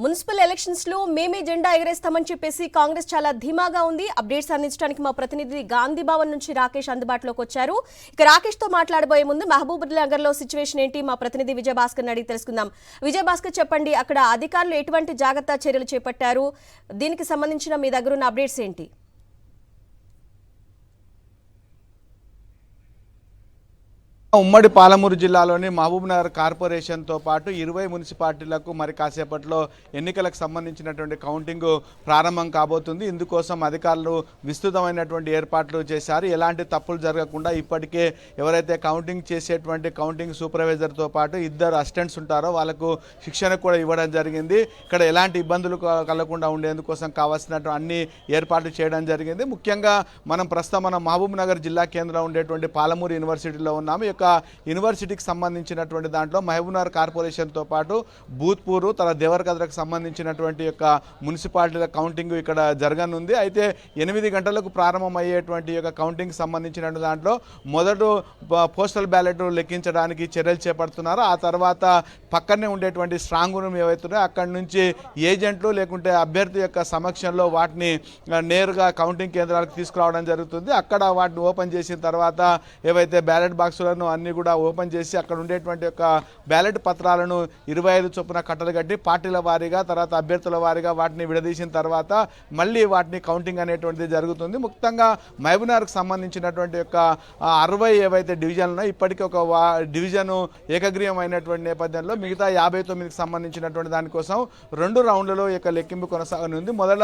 Municipal elections లో మేమే జెండా ఎగరేస్తామని చెప్పేసి కాంగ్రెస్ చాలా ధీమాగా ఉంది. అప్డేట్స్ అందించడానికి మా ప్రతినిధి గాంధీ భవన్ నుంచి రాకేష్ అందుబాటులోకి వచ్చారు. ఇక రాకేష్ తో మాట్లాడబోయే ముందు మహబూబ్ నగర్ లో సిచ్యువేషన్ ఏంటి మా ప్రతినిధి విజయభాస్కర్ అడిగి తెలుసుకుందాం. విజయభాస్కర్, చెప్పండి, అక్కడ అధికారులు ఎటువంటి జాగ్రత్త చర్యలు చేపట్టారు? దీనికి సంబంధించిన మీ దగ్గర ఉన్న అప్డేట్స్ ఏంటి? ఉమ్మడి పాలమూరు జిల్లాలోని మహబూబ్ నగర్ కార్పొరేషన్తో పాటు 20 మున్సిపాలిటీలకు మరి కాసేపట్లో ఎన్నికలకు సంబంధించినటువంటి కౌంటింగ్ ప్రారంభం కాబోతుంది. ఇందుకోసం అధికారులు విస్తృతమైనటువంటి ఏర్పాట్లు చేశారు. ఎలాంటి తప్పులు జరగకుండా ఇప్పటికే ఎవరైతే కౌంటింగ్ చేసేటువంటి కౌంటింగ్ సూపర్వైజర్తో పాటు 2 అసిస్టెంట్స్ ఉంటారో వాళ్ళకు శిక్షణ కూడా ఇవ్వడం జరిగింది. ఇక్కడ ఎలాంటి ఇబ్బందులు కలగకుండా ఉండేందుకోసం కావాల్సినటువంటి అన్ని ఏర్పాట్లు చేయడం జరిగింది. ముఖ్యంగా మనం ప్రస్తుతం మహబూబ్ నగర్ జిల్లా కేంద్రంలో ఉండేటువంటి పాలమూరు యూనివర్సిటీలో ఉన్నాము. యూనివర్సిటీకి సంబంధించినటువంటి దాంట్లో మహబూబ్ నగర్ కార్పొరేషన్తో పాటు భూత్పూర్ తర్వాత దేవరకద్రకు సంబంధించినటువంటి యొక్క మున్సిపాలిటీల కౌంటింగ్ ఇక్కడ జరగనుంది. అయితే 8 గంటలకు ప్రారంభమయ్యేటువంటి యొక్క కౌంటింగ్ సంబంధించిన దాంట్లో మొదట పోస్టల్ బ్యాలెట్ లెక్కించడానికి చర్యలు చేపడుతున్నారు. ఆ తర్వాత పక్కనే ఉండేటువంటి స్ట్రాంగ్ రూమ్ ఏవైతున్నాయో అక్కడి నుంచి ఏజెంట్లు లేకుంటే అభ్యర్థి యొక్క సమక్షంలో వాటిని నేరుగా కౌంటింగ్ కేంద్రాలకు తీసుకురావడం జరుగుతుంది. అక్కడ వాటిని ఓపెన్ చేసిన తర్వాత ఏవైతే బ్యాలెట్ బాక్సులను అన్ని కూడా ఓపెన్ చేసి అక్కడ ఉండేటువంటి యొక్క బ్యాలెట్ పత్రాలను 25 చొప్పున కట్టలు కట్టి పార్టీల వారీగా తర్వాత అభ్యర్థుల వారీగా వాటిని విడదీసిన తర్వాత మళ్ళీ వాటిని కౌంటింగ్ అనేటువంటిది జరుగుతుంది. ముఖ్యంగా మహబూబ్నగర్కు సంబంధించినటువంటి యొక్క 60 ఏవైతే డివిజన్లు ఇప్పటికీ ఒక డివిజను ఏకగ్రీవమైనటువంటి నేపథ్యంలో మిగతా 59కి సంబంధించినటువంటి దానికోసం 2 రౌండ్లలో యొక్క లెక్కింపు కొనసాగనుంది. మొదట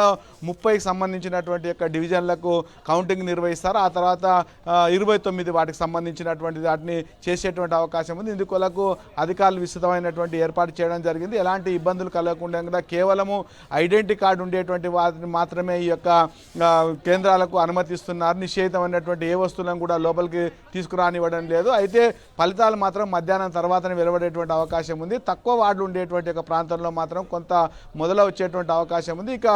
30కి సంబంధించినటువంటి యొక్క డివిజన్లకు కౌంటింగ్ నిర్వహిస్తారు. ఆ తర్వాత 29 వాటికి సంబంధించినటువంటి వాటిని చేసేటువంటి అవకాశం ఉంది. ఇందుకొరకు అధికారులు విస్తృతమైనటువంటి ఏర్పాటు చేయడం జరిగింది. ఎలాంటి ఇబ్బందులు కలగకుండా కేవలము ఐడెంటిటీ కార్డు ఉండేటువంటి వాటిని మాత్రమే ఈ యొక్క కేంద్రాలకు అనుమతిస్తున్నారు. నిషేధమైనటువంటి ఏ వస్తువులను కూడా లోపలికి తీసుకురానివ్వడం లేదు. అయితే ఫలితాలు మాత్రం మధ్యాహ్నం తర్వాతనే వెలువడేటువంటి అవకాశం ఉంది. తక్కువ వార్డులు ఉండేటువంటి యొక్క ప్రాంతంలో మాత్రం కొంత మొదలు వచ్చేటువంటి అవకాశం ఉంది. ఇక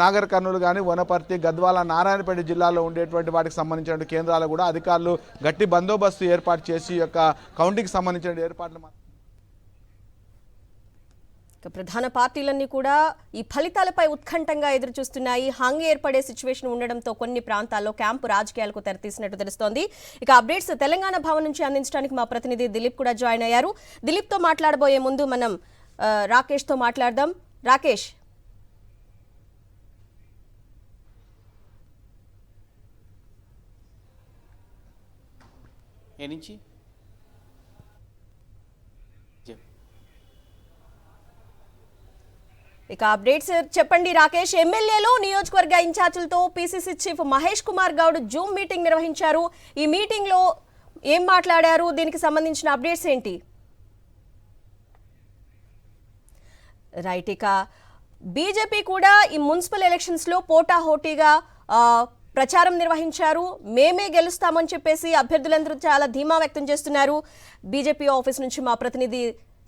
నాగర్ కర్నూలు కానీ వనపర్తి గద్వాల నారాయణపేట జిల్లాలో ఉండేటువంటి వాటికి సంబంధించిన కేంద్రాలు కూడా అధికారులు గట్టి బందోబస్తు ఏర్పాటు చేసి యొక్క కౌంటింగ్ సంబంధించిన ఏర్పాట్లు ప్రధాన పార్టీలన్నీ కూడా ఈ ఫలితాలపై ఉత్కంఠంగా ఎదురు చూస్తున్నాయి. హంగ్ ఏర్పడే సిచ్యువేషన్ ఉండడంతో కొన్ని ప్రాంతాల్లో క్యాంపు రాజకీయాలకు తెరతీసినట్టు తెలుస్తోంది. ఇక అప్డేట్స్ తెలంగాణ భవన్ నుంచి అందించడానికి మా ప్రతినిధి దిలీప్ కూడా జాయిన్ అయ్యారు. దిలీప్ తో మాట్లాడబోయే ముందు మనం రాకేష్ తో మాట్లాడదాం. రాకేష్, ఇక అప్డేట్స్ చెప్పండి రాకేష్. ఎమ్మెల్యేలు నియోజకవర్గ ఇన్ఛార్జీలతో PCC chief Mahesh Kumar Goud zoom meeting నిర్వహించారు. ఈ మీటింగ్ లో ఏం మాట్లాడారు? దీనికి సంబంధించిన అప్డేట్స్ ఏంటి? రైట్, ఇక బీజేపీ కూడా ఈ మున్సిపల్ ఎలక్షన్స్ లో పోటాహోటీగా ప్రచారం నిర్వహించారు. మేమే గెలుస్తామని చెప్పేసి అభ్యర్థులందరూ చాలా ధీమా వ్యక్తం చేస్తున్నారు. బీజేపీ ఆఫీస్ నుంచి మా ప్రతినిధి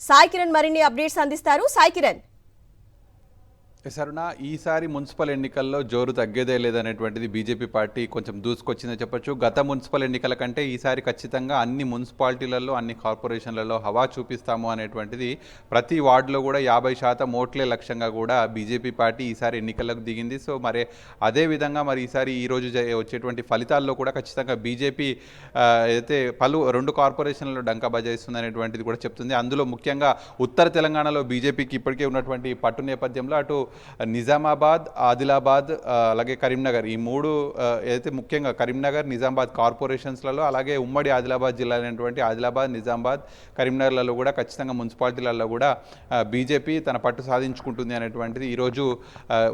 సాయి కిరణ్ మరిన్ని అప్డేట్స్ అందిస్తారు. సాయి కిరణ్, సరుణ, ఈసారి మున్సిపల్ ఎన్నికల్లో జోరు తగ్గేదే లేదనేటువంటిది బీజేపీ పార్టీ కొంచెం దూసుకొచ్చిందని చెప్పొచ్చు. గత మున్సిపల్ ఎన్నికల కంటే ఈసారి ఖచ్చితంగా అన్ని మున్సిపాలిటీలలో అన్ని కార్పొరేషన్లలో హవా చూపిస్తాము అనేటువంటిది ప్రతి వార్డులో కూడా 50% ఓట్లే లక్ష్యంగా కూడా బీజేపీ పార్టీ ఈసారి ఎన్నికలకు దిగింది. సో మరి అదేవిధంగా మరి ఈసారి ఈరోజు వచ్చేటువంటి ఫలితాల్లో కూడా ఖచ్చితంగా బీజేపీ అయితే 2 కార్పొరేషన్లలో డంకా బజాయిస్తుంది అనేటువంటిది కూడా చెప్తుంది. అందులో ముఖ్యంగా ఉత్తర తెలంగాణలో బీజేపీకి ఇప్పటికే ఉన్నటువంటి పట్టు నేపథ్యంలో అటు నిజామాబాద్, ఆదిలాబాద్ అలాగే కరీంనగర్, ఈ 3 ఏదైతే ముఖ్యంగా కరీంనగర్, నిజామాబాద్ కార్పొరేషన్స్లలో అలాగే ఉమ్మడి ఆదిలాబాద్ జిల్లా అయినటువంటి ఆదిలాబాద్, నిజామాబాద్, కరీంనగర్లలో కూడా ఖచ్చితంగా మున్సిపాలిటీలలో కూడా బీజేపీ తన పట్టు సాధించుకుంటుంది అనేటువంటిది ఈరోజు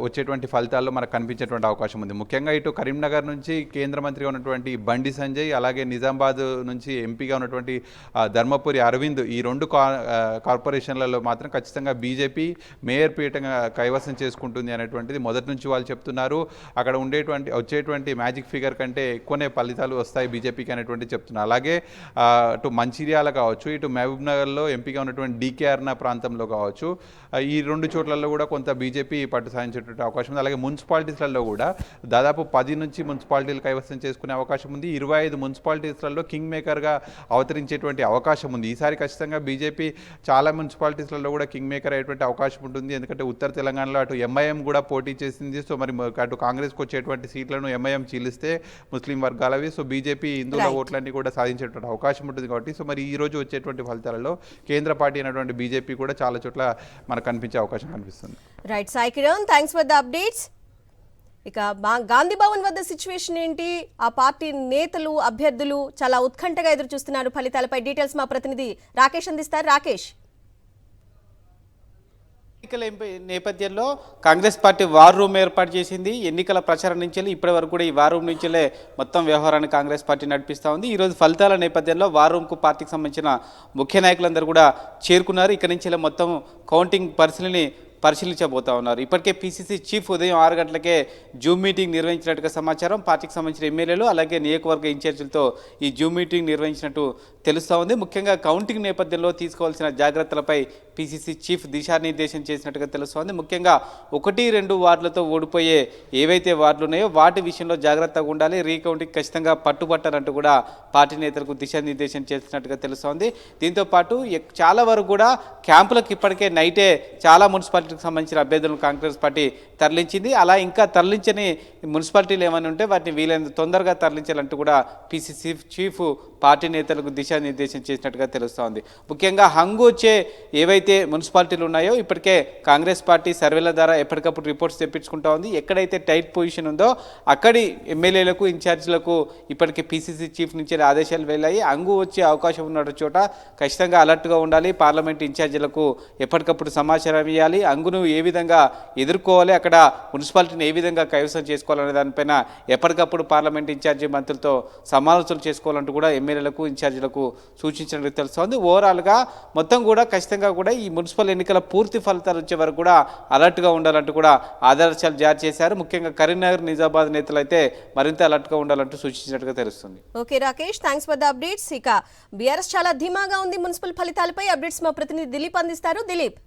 వచ్చేటువంటి ఫలితాల్లో మనకు కనిపించేటువంటి అవకాశం ఉంది. ముఖ్యంగా ఇటు కరీంనగర్ నుంచి కేంద్ర మంత్రిగా ఉన్నటువంటి బండి సంజయ్, అలాగే నిజామాబాద్ నుంచి ఎంపీగా ఉన్నటువంటి ధర్మపురి అరవింద్, ఈ 2 కార్పొరేషన్లలో మాత్రం ఖచ్చితంగా బీజేపీ మేయర్ పీఠంగా కైవసం కైవసం చేసుకుంటుంది అనేటువంటిది మొదటి నుంచి వాళ్ళు చెప్తున్నారు. అక్కడ వచ్చేటువంటి మ్యాజిక్ ఫిగర్ కంటే ఎక్కువనే ఫలితాలు వస్తాయి బీజేపీకి అనేటువంటి చెప్తున్నారు. అలాగే అటు మంచిర్యాల కావచ్చు, ఇటు మహబూబ్ నగర్లో ఎంపీగా ఉన్నటువంటి డీకేఆర్న ప్రాంతంలో కావచ్చు, ఈ 2 చోట్లలో కూడా కొంత బీజేపీ పట్టు సాధించేటువంటి అవకాశం ఉంది. అలాగే మున్సిపాలిటీస్లలో కూడా దాదాపు 10 నుంచి మున్సిపాలిటీలు కైవసం చేసుకునే అవకాశం ఉంది. 25 మున్సిపాలిటీస్లలో కింగ్ మేకర్గా అవతరించేటువంటి అవకాశం ఉంది. ఈసారి ఖచ్చితంగా బీజేపీ చాలా మున్సిపాలిటీస్లలో కూడా కింగ్ మేకర్ అయ్యేటువంటి అవకాశం ఉంటుంది. ఎందుకంటే ఉత్తర తెలంగాణలో అటు ఎంఐఎం కూడా పోటీ చేసింది. సో మరి అటు కాంగ్రెస్కి వచ్చేటువంటి సీట్లను ఎంఐఎం చీలిస్తే ముస్లిం వర్గాలవి, సో బీజేపీ హిందువుల ఓట్లన్నీ కూడా సాధించేటువంటి అవకాశం ఉంటుంది. కాబట్టి సో మరి ఈ రోజు వచ్చేటువంటి ఫలితాలలో కేంద్ర పార్టీ అయినటువంటి బీజేపీ కూడా చాలా చోట్ల మనకు కనిపించే అవకాశం కనిపిస్తుంది. Right Sai Kiran, thanks for the updates. ఇక గాంధీ భవన్ వద్ద సిచ్యువేషన్ ఏంటి? ఆ పార్టీ నేతలు, అభ్యర్థులు చాలా ఉత్కంఠగా ఎదురు చూస్తున్నారు ఫలితాలపై. డీటెయిల్స్ మా ప్రతినిధి రాకేష్ అందిస్తారు. రాకేష్. ఎన్నికల నేపథ్యంలో కాంగ్రెస్ పార్టీ వార్ రూమ్ ఏర్పాటు చేసింది. ఎన్నికల ప్రచారం నుంచి ఇప్పటి వరకు కూడా ఈ వార్ రూమ్ నుంచే మొత్తం వ్యవహారాన్ని కాంగ్రెస్ పార్టీ నడిపిస్తూ ఉంది. ఈరోజు ఫలితాల నేపథ్యంలో వార్ రూమ్కు పార్టీకి సంబంధించిన ముఖ్య నాయకులందరూ కూడా చేరుకున్నారు. ఇక్కడి నుంచి మొత్తం కౌంటింగ్ పరిశీలించబోతా ఉన్నారు. ఇప్పటికే పీసీసీ చీఫ్ ఉదయం 6 గంటలకే జూమ్ మీటింగ్ నిర్వహించినట్టుగా సమాచారం. పార్టీకి సంబంధించిన ఎమ్మెల్యేలు అలాగే నియోజకవర్గ ఇన్ఛార్జీలతో ఈ జూమ్ మీటింగ్ నిర్వహించినట్టు తెలుస్తూ ఉంది. ముఖ్యంగా కౌంటింగ్ నేపథ్యంలో తీసుకోవాల్సిన జాగ్రత్తలపై పీసీసీ చీఫ్ దిశానిర్దేశం చేసినట్టుగా తెలుస్తోంది. ముఖ్యంగా 1-2 వార్డులతో ఓడిపోయే ఏవైతే వార్డులు ఉన్నాయో వాటి విషయంలో జాగ్రత్తగా ఉండాలి, రీకౌంటింగ్ ఖచ్చితంగా పట్టుబట్టారంటూ కూడా పార్టీ నేతలకు దిశానిర్దేశం చేసినట్టుగా తెలుస్తోంది. దీంతోపాటు చాలా వరకు కూడా క్యాంపులకు ఇప్పటికే నైటే చాలా మున్సిపాలిటీకి సంబంధించిన అభ్యర్థులను కాంగ్రెస్ పార్టీ తరలించింది. అలా ఇంకా తరలించని మున్సిపాలిటీలు ఏమైనా ఉంటే వాటిని వీలైనంత తొందరగా తరలించాలంటూ కూడా పీసీసీ చీఫ్ పార్టీ నేతలకు దిశానిర్దేశం చేసినట్టుగా తెలుస్తోంది. ముఖ్యంగా హంగు వచ్చే ఏవైతే మున్సిపాలిటీలు ఉన్నాయో ఇప్పటికే కాంగ్రెస్ పార్టీ సర్వేల ద్వారా ఎప్పటికప్పుడు రిపోర్ట్స్ తెప్పించుకుంటా ఉంది. ఎక్కడైతే టైట్ పొజిషన్ ఉందో అక్కడి ఎమ్మెల్యేలకు, ఇన్ఛార్జీలకు ఇప్పటికే పీసీసీ చీఫ్ నుంచి ఆదేశాలు వెళ్ళాయి. హంగు వచ్చే అవకాశం ఉన్న చోట ఖచ్చితంగా అలర్ట్గా ఉండాలి. పార్లమెంట్ ఇన్ఛార్జీలకు ఎప్పటికప్పుడు సమాచారం ఇవ్వాలి. హంగును ఏ విధంగా ఎదుర్కోవాలి, అక్కడ మున్సిపాలిటీని ఏ విధంగా కైవసం చేసుకోవాలనే దానిపైన ఎప్పటికప్పుడు పార్లమెంట్ ఇన్ఛార్జీ మంత్రులతో సమాలోచనలు చేసుకోవాలంటూ కూడా ఎమ్మెల్యేలకు, ఇన్ఛార్జీలకు సూచించినట్టు తెలుస్తోంది. ఓవరాల్గా మొత్తం కూడా ఖచ్చితంగా కూడా ఈ మున్సిపల్ ఎన్నికల పూర్తి ఫలితాలు వచ్చే వరకు కూడా అలర్ట్గా ఉండాలంటూ కూడా ఆదేశాలు జారీ చేశారు. ముఖ్యంగా కరీంనగర్, నిజామాబాద్ నేతలు అయితే మరింత అలర్ట్గా ఉండాలంటూ సూచించినట్టుగా తెలుస్తుంది. Okay Rakesh, thanks for the updates. ఇక బీఆర్ఎస్ చాలా ధీమాగా ఉంది మున్సిపల్ ఫలితాలపై. అప్డేట్స్ మా ప్రతినిధి దిలీప్ అందిస్తారు. దిలీప్.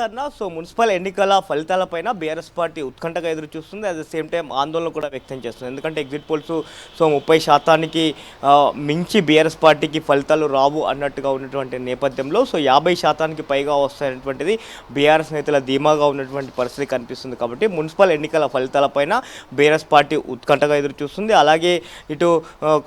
అన్న, సో మున్సిపల్ ఎన్నికల ఫలితాలపైన బీఆర్ఎస్ పార్టీ ఉత్కంఠగా ఎదురు చూస్తుంది. అట్ ద సేమ్ టైం ఆందోళన కూడా వ్యక్తం చేస్తుంది. ఎందుకంటే ఎగ్జిట్ పోల్స్ 30% మించి బీఆర్ఎస్ పార్టీకి ఫలితాలు రావు అన్నట్టుగా ఉన్నటువంటి నేపథ్యంలో 50% పైగా వస్తాయనేటువంటిది బీఆర్ఎస్ నేతల ధీమాగా ఉన్నటువంటి పరిస్థితి కనిపిస్తుంది. కాబట్టి మున్సిపల్ ఎన్నికల ఫలితాలపైన బీఆర్ఎస్ పార్టీ ఉత్కంఠగా ఎదురు చూస్తుంది. అలాగే ఇటు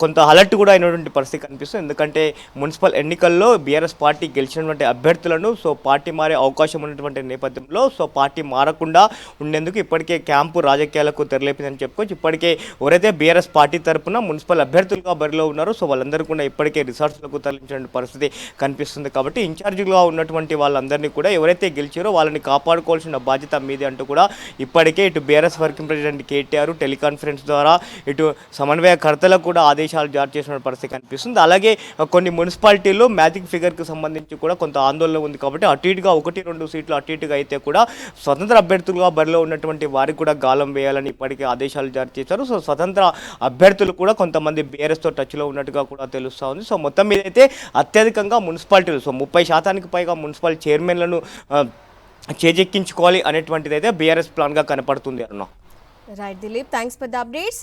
కొంత అలర్ట్ కూడా అయినటువంటి పరిస్థితి కనిపిస్తుంది. ఎందుకంటే మున్సిపల్ ఎన్నికల్లో బీఆర్ఎస్ పార్టీ గెలిచినటువంటి అభ్యర్థులను పార్టీ మారే అవకాశం ఉన్నటువంటి నేపథ్యంలో పార్టీ మారకుండా ఉండేందుకు ఇప్పటికే క్యాంపు రాజకీయాలకు తెరలేపిందని చెప్పుకోవచ్చు. ఇప్పటికే ఎవరైతే బీఆర్ఎస్ పార్టీ తరఫున మున్సిపల్ అభ్యర్థులుగా బరిలో ఉన్నారో వాళ్ళందరూ కూడా ఇప్పటికే రిసార్ట్స్లకు తరలించిన పరిస్థితి కనిపిస్తుంది. కాబట్టి ఇన్ఛార్జిగా ఉన్నటువంటి వాళ్ళందరినీ కూడా ఎవరైతే గెలిచారో వాళ్ళని కాపాడుకోవాల్సిన బాధ్యత మీదే అంటూ కూడా ఇప్పటికే ఇటు BRS working president KTR teleconference ద్వారా ఇటు సమన్వయకర్తలకు కూడా ఆదేశాలు జారీ చేసిన పరిస్థితి కనిపిస్తుంది. అలాగే కొన్ని మున్సిపాలిటీల్లో మ్యాజిక్ ఫిగర్కి సంబంధించి కూడా కొంత ఆందోళన ఉంది. కాబట్టి అటు ఇటుగా 1-2 సీట్లు అటు ఇటుగా అయితే కూడా స్వతంత్ర అభ్యర్థులుగా బరిలో ఉన్నటువంటి వారికి కూడా గాలం వేయాలని ఇప్పటికే ఆదేశాలు జారీ చేశారు. స్వతంత్ర అభ్యర్థులు కూడా కొంతమంది బీఆర్ఎస్తో టచ్లో ఉన్నట్టుగా కూడా తెలుస్తూ ఉంది. మొత్తం మీద అయితే అత్యధికంగా మున్సిపాలిటీలు 30% పైగా మున్సిపల్ చైర్మన్లను చేజెక్కించుకోవాలి అనేటువంటిది అయితే బీఆర్ఎస్ ప్లాన్గా కనపడుతుంది అన్న. Right Dilip, thanks for the updates.